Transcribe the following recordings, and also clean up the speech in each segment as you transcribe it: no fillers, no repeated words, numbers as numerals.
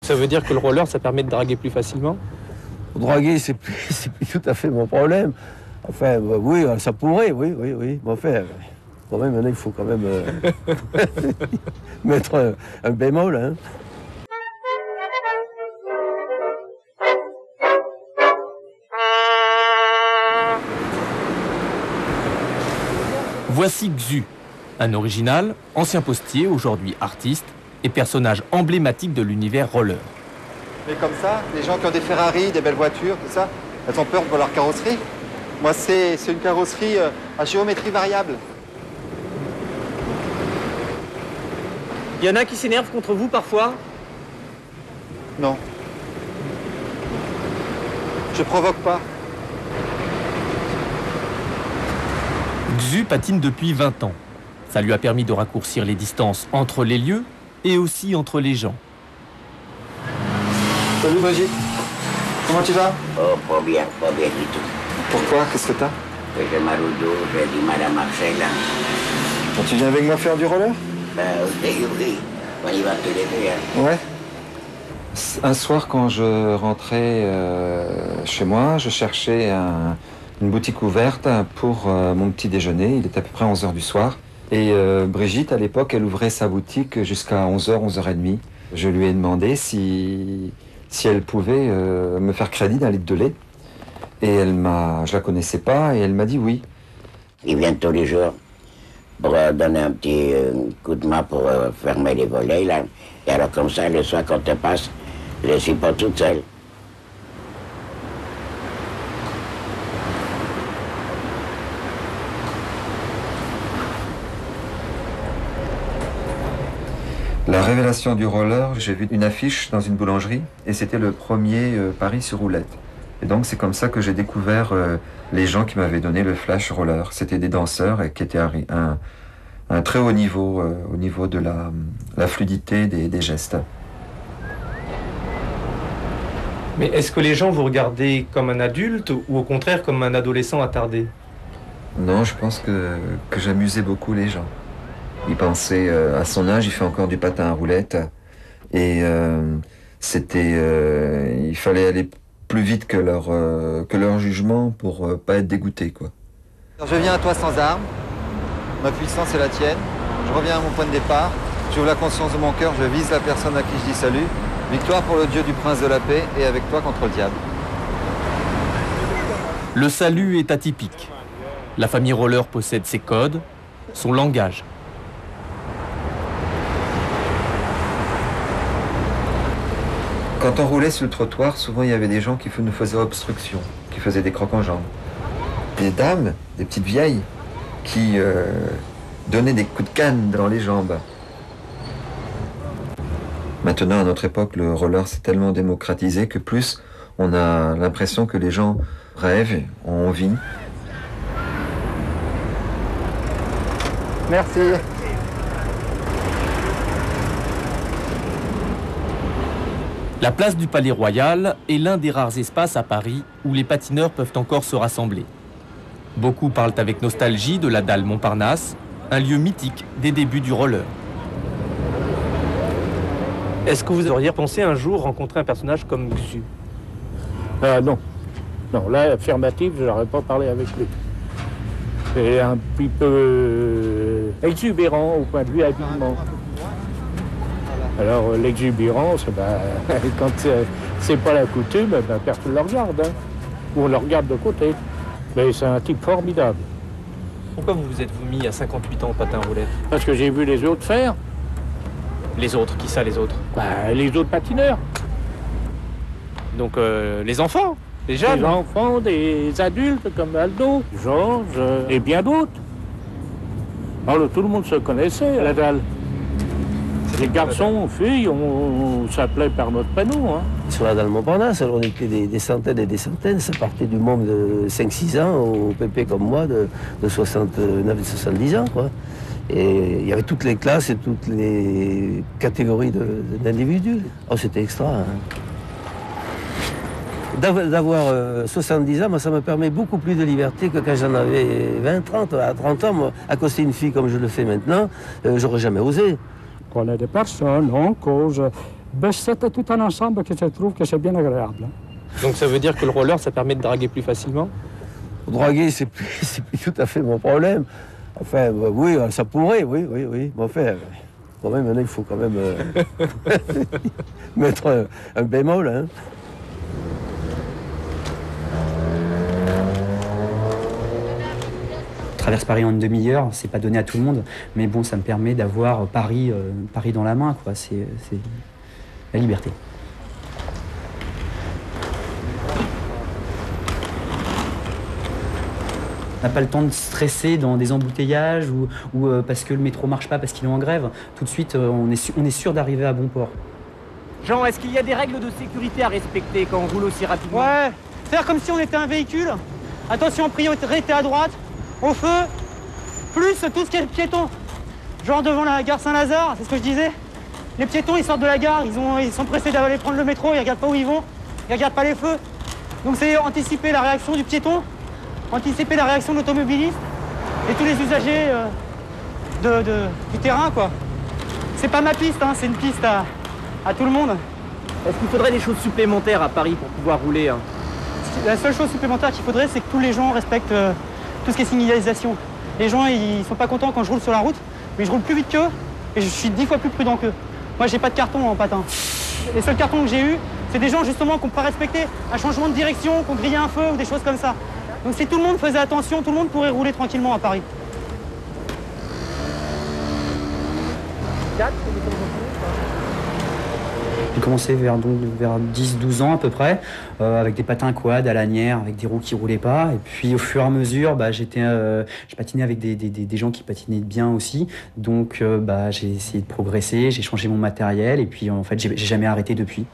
Ça veut dire que le roller, ça permet de draguer plus facilement? Draguer, c'est plus tout à fait mon problème. Enfin, oui, ça pourrait, oui. Mais enfin, quand même, il faut quand même mettre un bémol, hein. Voici Xu, un original, ancien postier, aujourd'hui artiste et personnage emblématique de l'univers roller. Mais comme ça, les gens qui ont des Ferrari, des belles voitures, tout ça, elles ont peur de voir leur carrosserie. Moi, c'est une carrosserie à géométrie variable. Il y en a qui s'énervent contre vous parfois? Non. Je provoque pas. Xu patine depuis 20 ans. Ça lui a permis de raccourcir les distances entre les lieux et aussi entre les gens. Salut Brigitte. Comment tu vas? Oh, pas bien du tout. Pourquoi? Qu'est-ce que t'as? J'ai mal au dos, j'ai du mal à marcher là. Bon, tu viens avec moi faire du roller? Ben oui, on y va tous les deux. Hein. Ouais. Un soir, quand je rentrais chez moi, je cherchais une boutique ouverte pour mon petit déjeuner. Il était à peu près 11h du soir. Et Brigitte, à l'époque, elle ouvrait sa boutique jusqu'à 11h, 11h30. Je lui ai demandé si elle pouvait me faire crédit d'un litre de lait. Et je la connaissais pas, et elle m'a dit oui. Il vient tous les jours pour donner un petit coup de main pour fermer les volets là. Et alors comme ça, le soir quand elle passe, je ne suis pas toute seule. La révélation du roller, j'ai vu une affiche dans une boulangerie et c'était le premier Paris sur roulette. Et donc c'est comme ça que j'ai découvert les gens qui m'avaient donné le flash roller. C'était des danseurs et qui étaient à un très haut niveau, au niveau de la fluidité des gestes. Mais est-ce que les gens vous regardaient comme un adulte ou au contraire comme un adolescent attardé? Non, je pense que j'amusais beaucoup les gens. Il pensait à son âge, il fait encore du patin à roulettes. Et il fallait aller plus vite que leur jugement pour pas être dégoûté, quoi. Je viens à toi sans armes. Ma puissance est la tienne. Je reviens à mon point de départ. J'ouvre la conscience de mon cœur. Je vise la personne à qui je dis salut. Victoire pour le Dieu du Prince de la Paix et avec toi contre le diable. Le salut est atypique. La famille roller possède ses codes, son langage. Quand on roulait sur le trottoir, souvent il y avait des gens qui nous faisaient obstruction, qui faisaient des crocs en jambes. Des dames, des petites vieilles, qui donnaient des coups de canne dans les jambes. Maintenant, à notre époque, le roller s'est tellement démocratisé que plus on a l'impression que les gens rêvent, ont envie. Merci. La place du Palais Royal est l'un des rares espaces à Paris où les patineurs peuvent encore se rassembler. Beaucoup parlent avec nostalgie de la dalle Montparnasse, un lieu mythique des débuts du roller. Est-ce que vous auriez pensé un jour rencontrer un personnage comme Xu? Non. Non, là, affirmative, je n'aurais pas parlé avec lui. C'est un petit peu exubérant au point de vue habillement. Alors, l'exubérance, quand c'est pas la coutume, personne ne le regarde. Hein. Ou on le regarde de côté. Mais c'est un type formidable. Pourquoi vous vous êtes-vous mis à 58 ans au patin à roulettes? Parce que j'ai vu les autres faire. Les autres, qui ça les autres? Les autres patineurs. Donc les enfants, les jeunes? Des enfants, des adultes comme Aldo, Georges et bien d'autres. Alors tout le monde se connaissait à la dalle. Les garçons, filles, on s'appelait par notre prénom. Hein. Sur la dalle Montparnasse, alors on était des centaines et des centaines. Ça partait du monde de 5-6 ans au pépé comme moi, de 69 et 70 ans, quoi. Et il y avait toutes les classes et toutes les catégories d'individus. Oh, c'était extra. Hein. D'avoir 70 ans, moi, ça me permet beaucoup plus de liberté que quand j'en avais 20, 30. À 30 ans, moi, accoster une fille comme je le fais maintenant, j'aurais jamais osé. On a des personnes en cause Ben, c'était tout un ensemble que je trouve que c'est bien agréable. Donc ça veut dire que le roller, ça permet de draguer plus facilement? Draguer, c'est plus tout à fait mon problème. Enfin, oui, ça pourrait, oui. Mais enfin, quand même, il faut quand même mettre un bémol. Hein. Traverse Paris en une demi-heure, c'est pas donné à tout le monde, mais bon, ça me permet d'avoir Paris dans la main, quoi. C'est la liberté. On n'a pas le temps de stresser dans des embouteillages ou parce que le métro marche pas parce qu'il est en grève. Tout de suite, on est sûr d'arriver à bon port. Jean, est-ce qu'il y a des règles de sécurité à respecter quand on roule aussi rapidement? Ouais, faire comme si on était un véhicule. Attention, priorité à droite, au feu, plus tout ce qui est piéton. Genre devant la gare Saint-Lazare, c'est ce que je disais. Les piétons, ils sortent de la gare, ils sont pressés d'aller prendre le métro, ils regardent pas où ils vont, ils regardent pas les feux. Donc c'est anticiper la réaction du piéton, anticiper la réaction de l'automobiliste et tous les usagers du terrain, quoi. C'est pas ma piste, hein, c'est une piste à tout le monde. Est-ce qu'il faudrait des choses supplémentaires à Paris pour pouvoir rouler, hein? La seule chose supplémentaire qu'il faudrait, c'est que tous les gens respectent tout ce qui est signalisation. Les gens, ils sont pas contents quand je roule sur la route, mais je roule plus vite qu'eux et je suis 10 fois plus prudent qu'eux. Moi, j'ai pas de carton en patin. Les seuls cartons que j'ai eus, c'est des gens justement qui n'ont pas respecté un changement de direction, qui ont grillé un feu ou des choses comme ça. Donc si tout le monde faisait attention, tout le monde pourrait rouler tranquillement à Paris. J'ai commencé vers 10-12 ans à peu près, avec des patins quad à lanière, avec des roues qui roulaient pas. Et puis au fur et à mesure, je patinais avec des gens qui patinaient bien aussi. Donc j'ai essayé de progresser, j'ai changé mon matériel et puis en fait j'ai jamais arrêté depuis.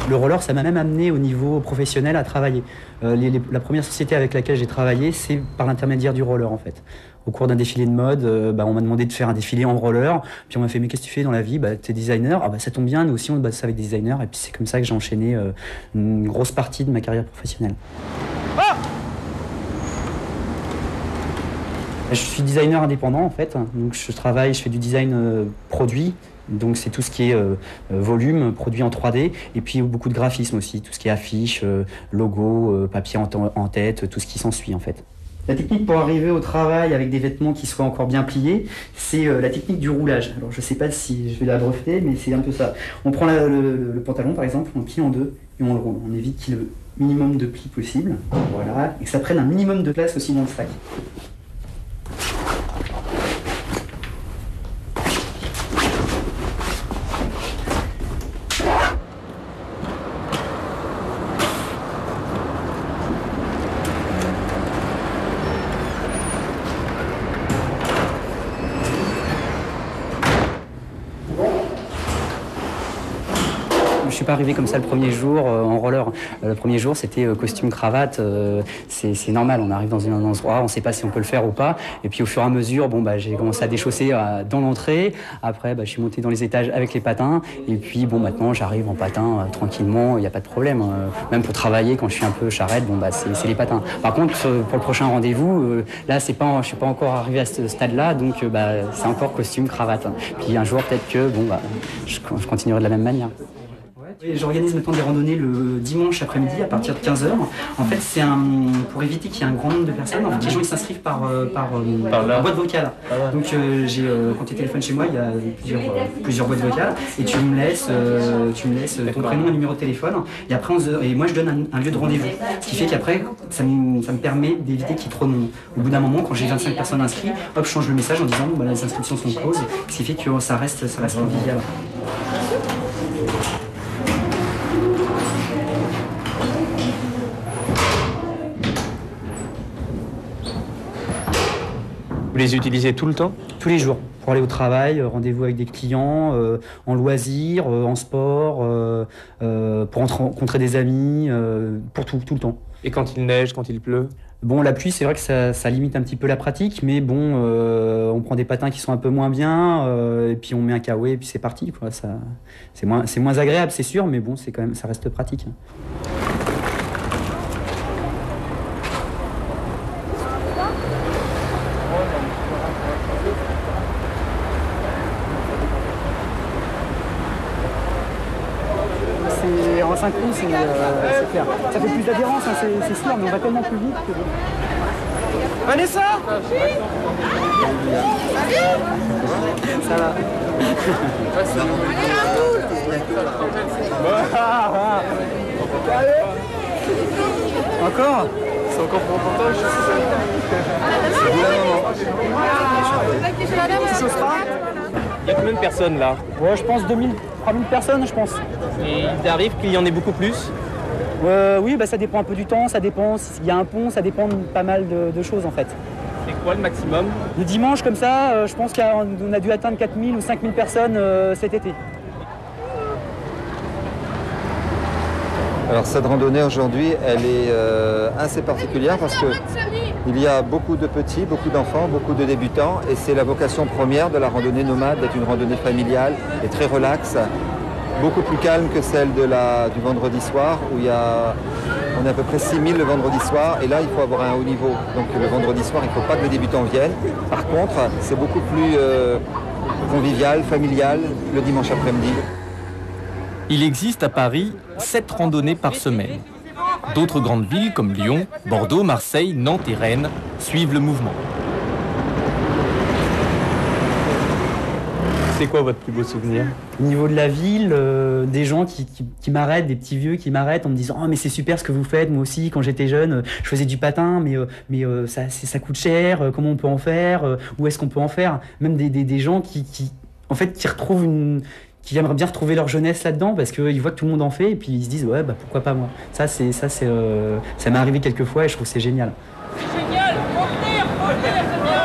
Le roller, ça m'a même amené au niveau professionnel à travailler. La première société avec laquelle j'ai travaillé, c'est par l'intermédiaire du roller en fait. Au cours d'un défilé de mode, on m'a demandé de faire un défilé en roller. Puis on m'a fait, mais qu'est-ce que tu fais dans la vie? T'es designer. Ça tombe bien, nous aussi on bosse avec des designers. Et puis c'est comme ça que j'ai enchaîné une grosse partie de ma carrière professionnelle. Ah! Je suis designer indépendant en fait. Donc je fais du design produit. Donc c'est tout ce qui est volume, produit en 3D, et puis beaucoup de graphisme aussi, tout ce qui est affiches, logos, papier en tête, tout ce qui s'ensuit en fait. La technique pour arriver au travail avec des vêtements qui soient encore bien pliés, c'est la technique du roulage. Alors je ne sais pas si je vais la breveter, mais c'est un peu ça. On prend le pantalon par exemple, on le plie en deux et on le roule. On évite qu'il y ait le minimum de plis possible, voilà, et que ça prenne un minimum de place aussi dans le sac. Je suis pas arrivé comme ça le premier jour en roller. Le premier jour, c'était costume cravate. C'est normal. On arrive dans un endroit, on ne sait pas si on peut le faire ou pas. Et puis au fur et à mesure, j'ai commencé à déchausser dans l'entrée. Après, je suis monté dans les étages avec les patins. Et puis maintenant, j'arrive en patin tranquillement. Il n'y a pas de problème. Même pour travailler, quand je suis un peu charrette, c'est les patins. Par contre, pour le prochain rendez-vous, là, je suis pas encore arrivé à ce stade-là, donc c'est encore costume cravate. Puis un jour, peut-être que je continuerai de la même manière. J'organise maintenant des randonnées le dimanche après-midi à partir de 15h. En fait, c'est pour éviter qu'il y ait un grand nombre de personnes. En fait, les gens ils s'inscrivent par boîte vocale. Donc, quand tu téléphones chez moi, il y a plusieurs boîtes vocales et tu me laisses ton prénom et numéro de téléphone. Et après, et moi, je donne un lieu de rendez-vous. Ce qui fait qu'après, ça me permet d'éviter qu'il y ait trop de monde. Au bout d'un moment, quand j'ai 25 personnes inscrites, hop, je change le message en disant les inscriptions sont closes. Ce qui fait que ça reste convivial. Vous les utilisez tout le temps? Tous les jours, pour aller au travail, rendez-vous avec des clients, en loisirs, en sport, pour rencontrer des amis, pour tout le temps. Et quand il neige, quand il pleut? La pluie, c'est vrai que ça limite un petit peu la pratique, mais on prend des patins qui sont un peu moins bien, et puis on met un kawaii, et puis c'est parti, quoi. C'est moins agréable, c'est sûr, mais ça reste pratique. synchro, c'est clair. Ça fait plus d'adhérence, hein, c'est sûr, mais on va tellement plus vite que... Vanessa. Ça va. Encore? C'est encore pour reportage. Il y a combien de personnes là? Ouais, je pense 2000, 3000 personnes, je pense. Et il arrive qu'il y en ait beaucoup plus? Oui, bah, ça dépend un peu du temps, ça dépend s'il y a un pont, ça dépend de pas mal de choses en fait. C'est quoi le maximum? Le dimanche comme ça, je pense qu'on a dû atteindre 4000 ou 5000 personnes cet été. Alors cette randonnée aujourd'hui, elle est assez particulière parce que il y a beaucoup de petits, beaucoup d'enfants, beaucoup de débutants et c'est la vocation première de la randonnée nomade d'être une randonnée familiale et très relaxe, beaucoup plus calme que celle du vendredi soir où on est à peu près 6000 le vendredi soir et là il faut avoir un haut niveau. Donc le vendredi soir, il ne faut pas que les débutants viennent. Par contre, c'est beaucoup plus convivial, familial le dimanche après-midi. Il existe à Paris 7 randonnées par semaine. D'autres grandes villes comme Lyon, Bordeaux, Marseille, Nantes et Rennes suivent le mouvement. C'est quoi votre plus beau souvenir? Au niveau de la ville, des gens qui m'arrêtent, des petits vieux qui m'arrêtent en me disant « Oh mais c'est super ce que vous faites, moi aussi quand j'étais jeune, je faisais du patin, mais ça coûte cher, comment on peut en faire, où est-ce qu'on peut en faire ?» Même des gens qui retrouvent qui aimeraient bien retrouver leur jeunesse là-dedans parce qu'ils voient que tout le monde en fait et puis ils se disent ouais bah pourquoi pas moi. Ça m'est arrivé quelques fois et je trouve que c'est génial. C'est génial. Faut venir, c'est bien.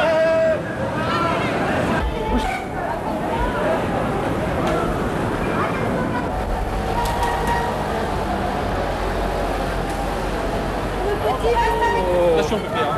Attention, on peut faire.